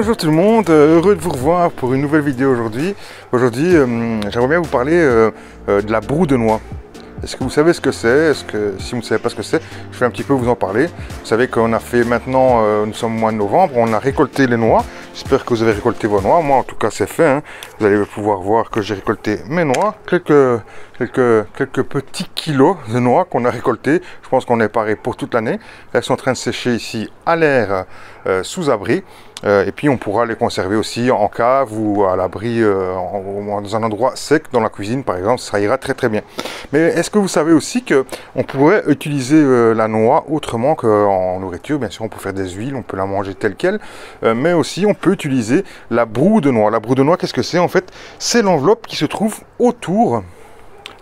Bonjour tout le monde, heureux de vous revoir pour une nouvelle vidéo aujourd'hui. Aujourd'hui, j'aimerais bien vous parler de la broue de noix. Est-ce que vous savez ce que c'est? Est-ce que si vous ne savez pas ce que c'est, je vais un petit peu vous en parler. Vous savez qu'on a fait maintenant, nous sommes au mois de novembre, on a récolté les noix. J'espère que vous avez récolté vos noix. Moi en tout cas c'est fait, hein. Vous allez pouvoir voir que j'ai récolté mes noix. Quelques petits kilos de noix qu'on a récoltés. Je pense qu'on est paré pour toute l'année. Elles sont en train de sécher ici à l'air sous abri. Et puis on pourra les conserver aussi en cave ou à l'abri dans un endroit sec, dans la cuisine par exemple, ça ira très très bien. Mais est-ce que vous savez aussi qu'on pourrait utiliser la noix autrement qu'en nourriture? Bien sûr on peut faire des huiles, on peut la manger telle quelle, mais aussi on peut utiliser la broue de noix. La broue de noix, qu'est-ce que c'est en fait? C'est l'enveloppe qui se trouve autour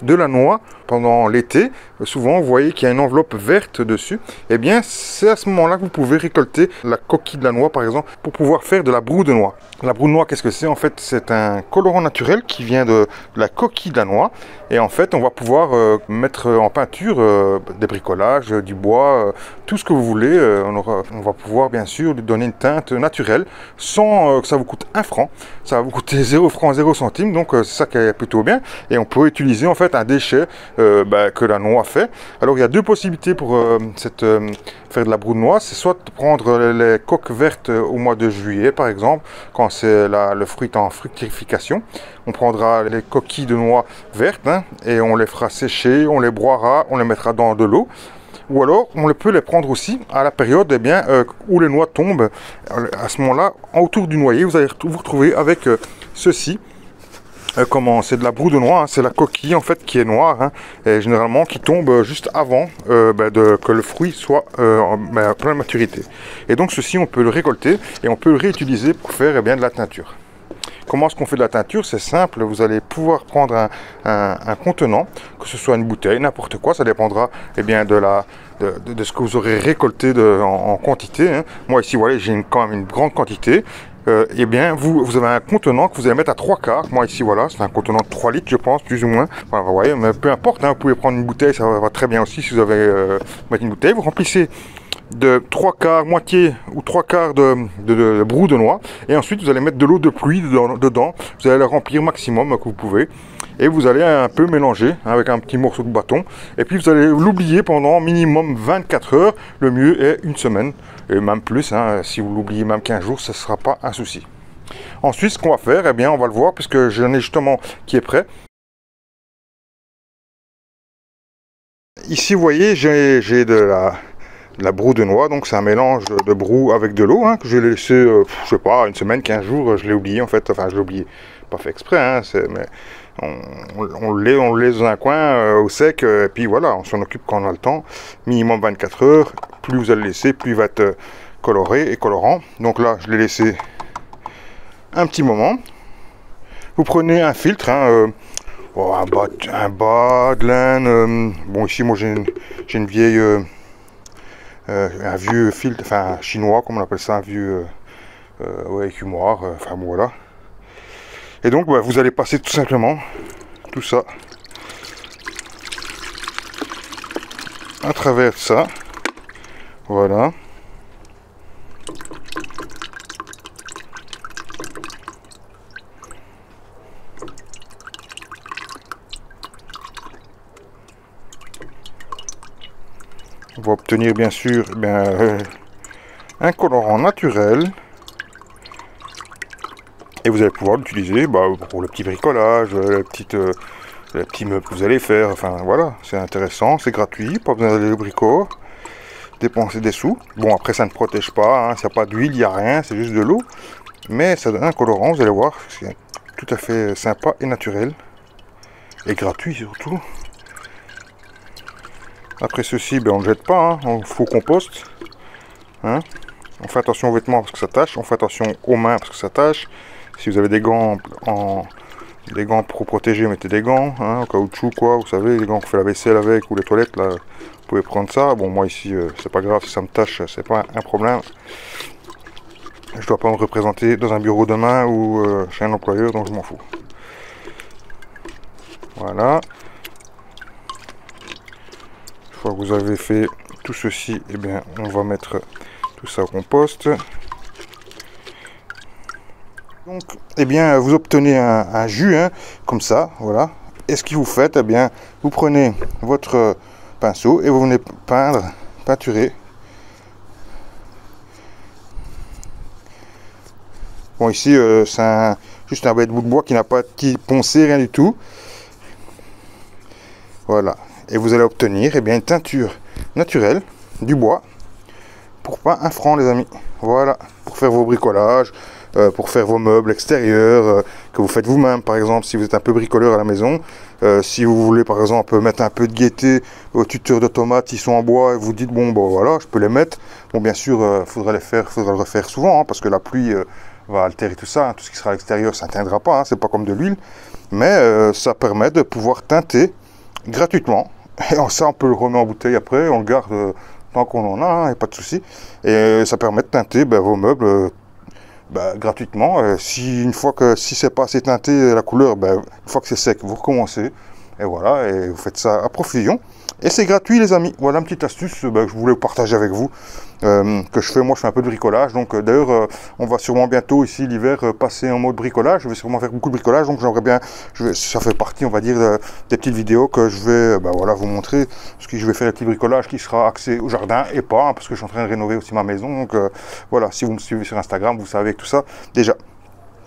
de la noix pendant l'été. Souvent vous voyez qu'il y a une enveloppe verte dessus. Et bien c'est à ce moment là que vous pouvez récolter la coquille de la noix par exemple pour pouvoir faire de la broue de noix. La broue de noix, qu'est-ce que c'est? En fait c'est un colorant naturel qui vient de la coquille de la noix, et en fait on va pouvoir mettre en peinture des bricolages, du bois, tout ce que vous voulez. On va pouvoir bien sûr lui donner une teinte naturelle sans que ça vous coûte 1 franc. Ça va vous coûter 0 francs 0 centimes, donc c'est ça qui est plutôt bien. Et on peut utiliser en fait un déchet que la noix fait. Alors il y a deux possibilités pour faire de la broue de noix. C'est soit de prendre les coques vertes au mois de juillet par exemple, quand c'est le fruit en fructification. On prendra les coquilles de noix vertes, hein, et on les fera sécher, on les broiera, on les mettra dans de l'eau. Ou alors on peut les prendre aussi à la période où les noix tombent. À ce moment-là, autour du noyer, vous allez vous retrouver avec ceci. C'est de la broue de noix, hein, c'est la coquille en fait qui est noire, hein, et généralement qui tombe juste avant que le fruit soit à pleine maturité. Et donc ceci on peut le récolter et on peut le réutiliser pour faire de la teinture. Comment est-ce qu'on fait de la teinture? C'est simple, vous allez pouvoir prendre un contenant, que ce soit une bouteille, n'importe quoi, ça dépendra de ce que vous aurez récolté en quantité, hein. Moi ici voilà, j'ai quand même une grande quantité. Eh bien vous avez un contenant que vous allez mettre à 3/4. Moi ici voilà, c'est un contenant de 3 litres je pense, plus ou moins. Voilà, vous voyez, mais peu importe, hein, vous pouvez prendre une bouteille, ça va très bien aussi si vous avez mettre une bouteille. Vous remplissez de 3/4, moitié ou 3/4 de broue de noix, et ensuite vous allez mettre de l'eau de pluie dedans. Vous allez la remplir maximum que vous pouvez, et vous allez un peu mélanger, hein, avec un petit morceau de bâton, et puis vous allez l'oublier pendant minimum 24 heures, le mieux est 1 semaine, et même plus, hein, si vous l'oubliez même 15 jours, ce ne sera pas un souci. Ensuite ce qu'on va faire, eh bien on va le voir, puisque j'en ai justement qui est prêt. Ici vous voyez, j'ai de la broue de noix, donc c'est un mélange de broue avec de l'eau, hein, que j'ai laissé, je sais pas, 1 semaine, 15 jours, je l'ai oublié en fait, enfin je l'ai oublié, pas fait exprès, hein, mais on le laisse dans un coin au sec, et puis voilà, on s'en occupe quand on a le temps, minimum 24 heures, plus vous allez le laisser, plus il va être coloré et colorant. Donc là, je l'ai laissé un petit moment. Vous prenez un filtre, hein, un bas de laine, bon ici moi j'ai une vieille... un vieux filtre, enfin chinois comme on appelle ça, un vieux écumoire, enfin bon, voilà. Et donc vous allez passer tout simplement tout ça à travers ça, voilà. On va obtenir bien sûr un colorant naturel, et vous allez pouvoir l'utiliser pour le petit bricolage, les petits meubles que vous allez faire. Enfin voilà, c'est intéressant, c'est gratuit, pas besoin d'aller au bricot, dépenser des sous. Bon après ça ne protège pas, hein, il n'y a pas d'huile, il n'y a rien, c'est juste de l'eau, mais ça donne un colorant, vous allez voir, c'est tout à fait sympa et naturel, et gratuit surtout. Après ceci, on ne le jette pas, hein, on fout au compost, hein. On fait attention aux vêtements parce que ça tâche, on fait attention aux mains parce que ça tâche. Si vous avez des gants pour protéger, mettez des gants, hein, en caoutchouc quoi, vous savez, les gants qu'on fait la vaisselle avec ou les toilettes là, vous pouvez prendre ça. Bon moi ici c'est pas grave, si ça me tâche, c'est pas un problème. Je dois pas me représenter dans un bureau demain ou chez un employeur, donc je m'en fous. Voilà. Une fois que vous avez fait tout ceci, eh bien on va mettre tout ça au compost. Donc, eh bien, vous obtenez un jus, hein, comme ça, voilà. Et ce que vous faites, eh bien, vous prenez votre pinceau et vous venez peinturer. Bon, ici, c'est juste un bête bout de bois qui n'a pas été poncé, rien du tout. Voilà. Et vous allez obtenir, eh bien, une teinture naturelle du bois pour pas 1 franc, les amis. Voilà, pour faire vos bricolages, pour faire vos meubles extérieurs, que vous faites vous-même, par exemple, si vous êtes un peu bricoleur à la maison. Si vous voulez, par exemple, mettre un peu de gaieté aux tuteurs de tomates, ils sont en bois, et vous dites, bon, voilà, je peux les mettre. Bon, bien sûr, faudra le refaire souvent, hein, parce que la pluie va altérer tout ça. Hein, tout ce qui sera à l'extérieur, ça ne teindra pas, hein, c'est pas comme de l'huile. Mais ça permet de pouvoir teinter gratuitement. Et ça, on peut le remettre en bouteille après, on le garde tant qu'on en a, hein, et pas de souci. Et ça permet de teinter vos meubles gratuitement. Si c'est pas assez teinté la couleur, une fois que c'est sec, vous recommencez. Et voilà, et vous faites ça à profusion. Et c'est gratuit, les amis. Voilà une petite astuce que je voulais partager avec vous. Que je fais, moi je fais un peu de bricolage. Donc d'ailleurs, on va sûrement bientôt ici l'hiver passer en mode bricolage. Je vais sûrement faire beaucoup de bricolage. Donc j'aimerais bien, ça fait partie, on va dire, des petites vidéos que je vais voilà, vous montrer. Parce que je vais faire un petit bricolage qui sera axé au jardin et pas, hein, parce que je suis en train de rénover aussi ma maison. Donc voilà, si vous me suivez sur Instagram, vous savez tout ça déjà.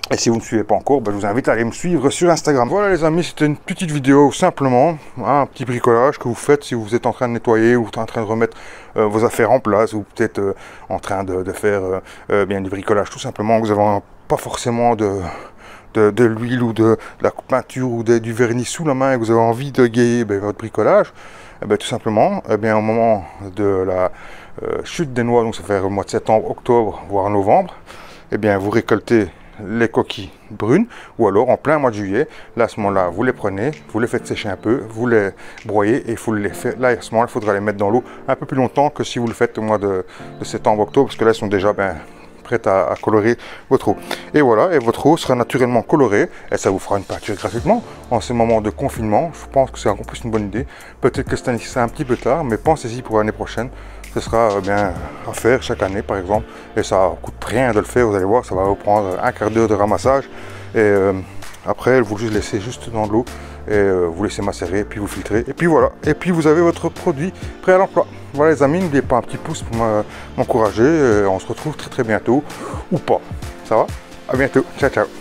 Et si vous ne me suivez pas encore, je vous invite à aller me suivre sur Instagram. Voilà les amis, c'était une petite vidéo simplement, hein, un petit bricolage que vous faites si vous êtes en train de nettoyer ou en train de remettre vos affaires en place, ou peut-être en train de faire bien du bricolage tout simplement. Vous n'avez pas forcément de l'huile ou de la peinture ou du vernis sous la main et vous avez envie de gayer votre bricolage. Tout simplement, au moment de la chute des noix, donc ça fait le mois de septembre, octobre, voire novembre, vous récoltez les coquilles brunes, ou alors en plein mois de juillet. Là, à ce moment-là, vous les prenez, vous les faites sécher un peu, vous les broyez et il faut les faire. Là, à ce moment-là, il faudra les mettre dans l'eau un peu plus longtemps que si vous le faites au mois de septembre, octobre, parce que là, elles sont déjà prêtes à colorer votre eau. Et voilà, et votre eau sera naturellement colorée et ça vous fera une peinture gratuitement en ce moment de confinement. Je pense que c'est en plus une bonne idée. Peut-être que cette année c'est un petit peu tard, mais pensez-y pour l'année prochaine. Ce sera bien à faire chaque année par exemple, et ça coûte rien de le faire. Vous allez voir, ça va vous prendre un quart d'heure de ramassage et après vous juste laissez juste dans de l'eau et vous laissez macérer, puis vous filtrez et puis voilà, et puis vous avez votre produit prêt à l'emploi. Voilà les amis, n'oubliez pas un petit pouce pour m'encourager. On se retrouve très bientôt, ou pas. Ça va? À bientôt, ciao ciao.